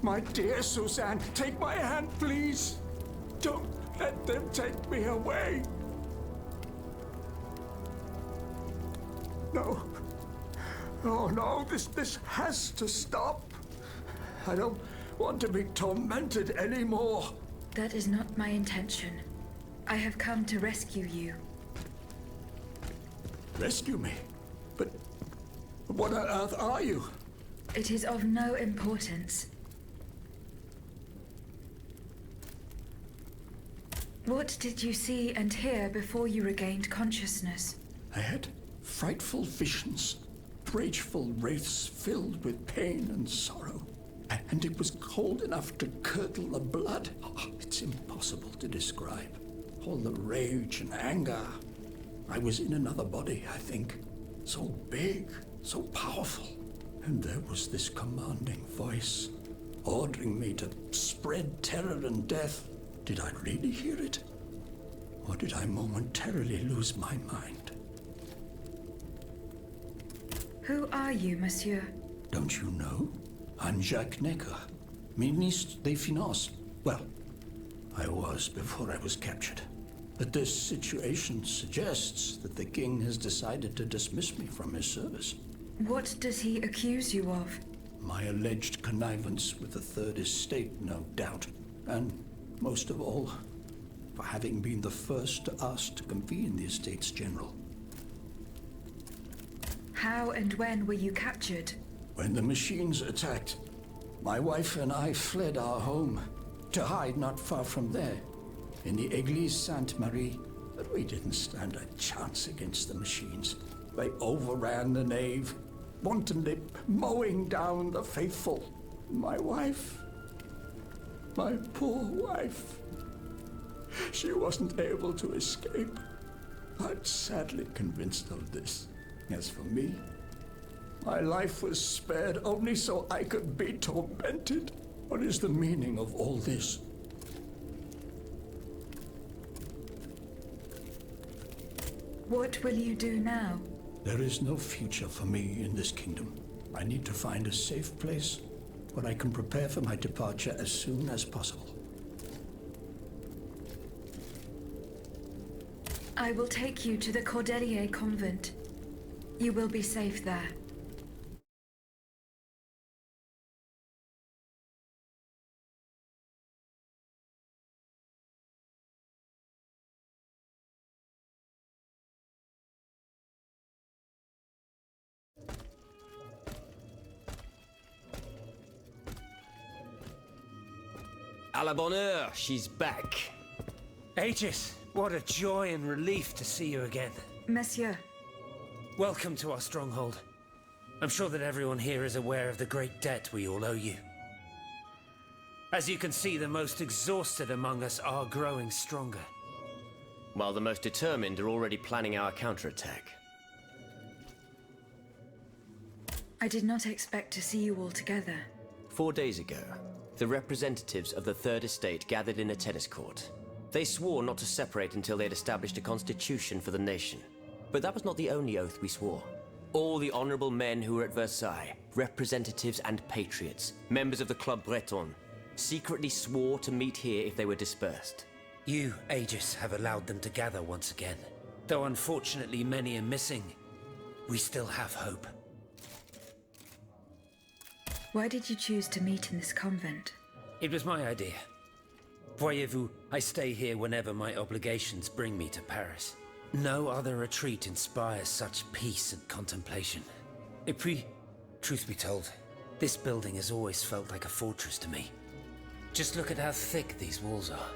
My dear Suzanne, take my hand, please. Don't let them take me away. No. Oh, no, this has to stop. I don't want to be tormented anymore. That is not my intention. I have come to rescue you. Rescue me? But what on earth are you? It is of no importance. What did you see and hear before you regained consciousness? I had frightful visions, rageful wraiths filled with pain and sorrow. And it was cold enough to curdle the blood. Oh, it's impossible to describe. All the rage and anger. I was in another body, I think. So big, so powerful. And there was this commanding voice, ordering me to spread terror and death. Did I really hear it? Or did I momentarily lose my mind? Who are you, monsieur? Don't you know? I'm Jacques Necker, Ministre des Finances. Well, I was before I was captured. But this situation suggests that the king has decided to dismiss me from his service. What does he accuse you of? My alleged connivance with the Third Estate, no doubt. And most of all, for having been the first to ask to convene the Estates General. How and when were you captured? When the machines attacked, my wife and I fled our home to hide not far from there, in the Église Sainte-Marie. But we didn't stand a chance against the machines. They overran the nave, wantonly mowing down the faithful. My wife, my poor wife, she wasn't able to escape. I'm sadly convinced of this. As for me, my life was spared only so I could be tormented. What is the meaning of all this? What will you do now? There is no future for me in this kingdom. I need to find a safe place where I can prepare for my departure as soon as possible. I will take you to the Cordelier convent. You will be safe there. À la bonne heure, she's back. Aegis, what a joy and relief to see you again. Monsieur, Welcome to our stronghold. I'm sure that everyone here is aware of the great debt we all owe you. As you can see, the most exhausted among us are growing stronger. While the most determined are already planning our counterattack. I did not expect to see you all together. 4 days ago, the representatives of the Third Estate gathered in a tennis court. They swore not to separate until they had established a constitution for the nation. But that was not the only oath we swore. All the honorable men who were at Versailles, representatives and patriots, members of the Club Breton, secretly swore to meet here if they were dispersed. You, Aegis, have allowed them to gather once again. Though unfortunately many are missing, we still have hope. Why did you choose to meet in this convent? It was my idea. Voyez-vous, I stay here whenever my obligations bring me to Paris. No other retreat inspires such peace and contemplation. Et puis, truth be told, this building has always felt like a fortress to me. Just look at how thick these walls are.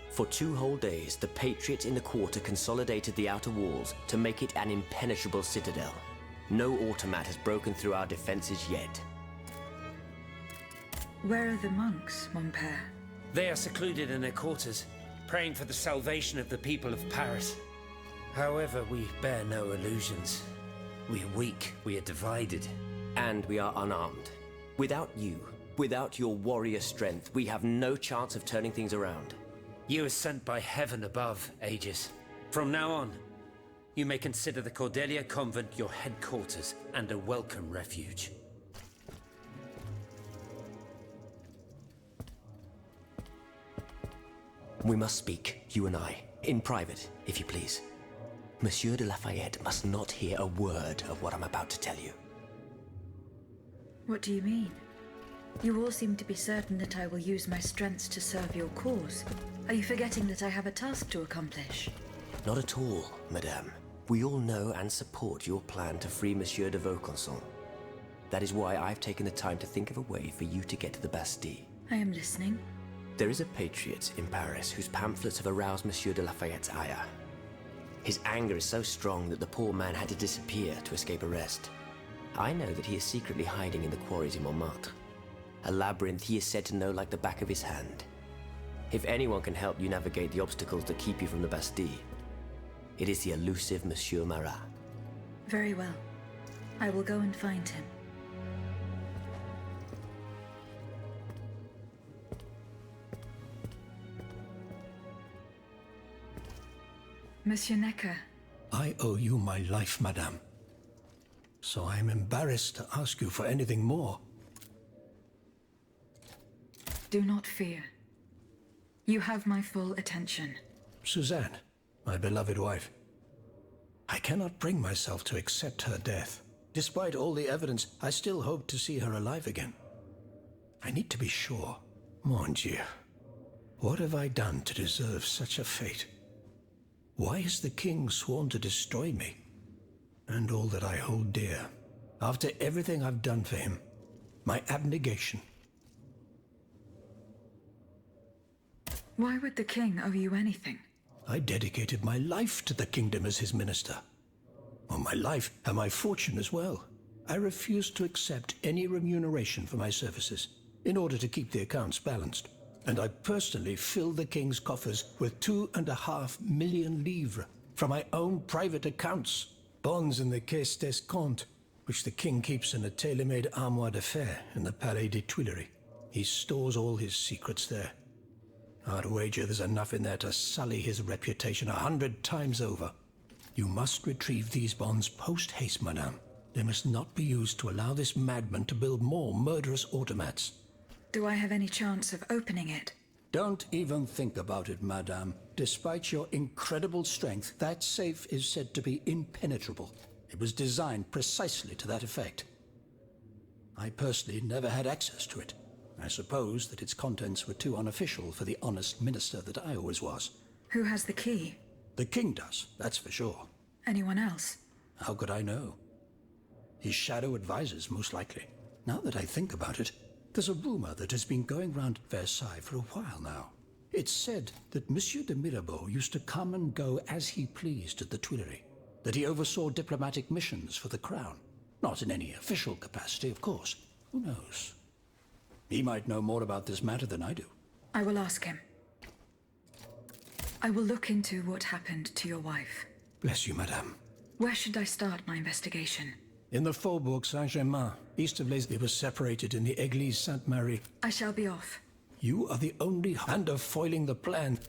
For 2 whole days, the patriots in the quarter consolidated the outer walls to make it an impenetrable citadel. No automat has broken through our defenses yet. Where are the monks, mon père? They are secluded in their quarters, praying for the salvation of the people of Paris. However, we bear no illusions. We are weak, we are divided. And we are unarmed. Without you, without your warrior strength, we have no chance of turning things around. You are sent by heaven above, Aegis. From now on, you may consider the Cordelia Convent your headquarters and a welcome refuge. We must speak, you and I, in private, if you please. Monsieur de Lafayette must not hear a word of what I'm about to tell you. What do you mean? You all seem to be certain that I will use my strengths to serve your cause. Are you forgetting that I have a task to accomplish? Not at all, madame. We all know and support your plan to free Monsieur de Vaucanson. That is why I've taken the time to think of a way for you to get to the Bastille. I am listening. There is a patriot in Paris whose pamphlets have aroused Monsieur de Lafayette's ire. His anger is so strong that the poor man had to disappear to escape arrest. I know that he is secretly hiding in the quarries in Montmartre. A labyrinth he is said to know like the back of his hand. If anyone can help you navigate the obstacles that keep you from the Bastille, it is the elusive Monsieur Marat. Very well. I will go and find him. Monsieur Necker. I owe you my life, madame. So I am embarrassed to ask you for anything more. Do not fear. You have my full attention. Suzanne, my beloved wife. I cannot bring myself to accept her death. Despite all the evidence, I still hope to see her alive again. I need to be sure. Mon Dieu. What have I done to deserve such a fate? Why has the king sworn to destroy me? And all that I hold dear. After everything I've done for him. My abnegation. Why would the king owe you anything? I dedicated my life to the kingdom as his minister. Well, my life and my fortune as well. I refused to accept any remuneration for my services in order to keep the accounts balanced. And I personally filled the king's coffers with 2.5 million livres from my own private accounts. Bonds in the Caisse d'Escompte, which the king keeps in a tailor-made armoire d'affaires in the Palais des Tuileries. He stores all his secrets there. I'd wager there's enough in there to sully his reputation 100 times over. You must retrieve these bonds post-haste, madame. They must not be used to allow this madman to build more murderous automats. Do I have any chance of opening it? Don't even think about it, madame. Despite your incredible strength, that safe is said to be impenetrable. It was designed precisely to that effect. I personally never had access to it. I suppose that its contents were too unofficial for the honest minister that I always was. Who has the key? The king does, that's for sure. Anyone else? How could I know? His shadow advisors, most likely. Now that I think about it, there's a rumor that has been going round Versailles for a while now. It's said that Monsieur de Mirabeau used to come and go as he pleased at the Tuileries, that he oversaw diplomatic missions for the crown. Not in any official capacity, of course. Who knows? He might know more about this matter than I do. I will ask him. I will look into what happened to your wife. Bless you, madame. Where should I start my investigation? In the Faubourg Saint-Germain, east of Les, it was separated in the Église Sainte-Marie. I shall be off. You are the only hand of foiling the plan.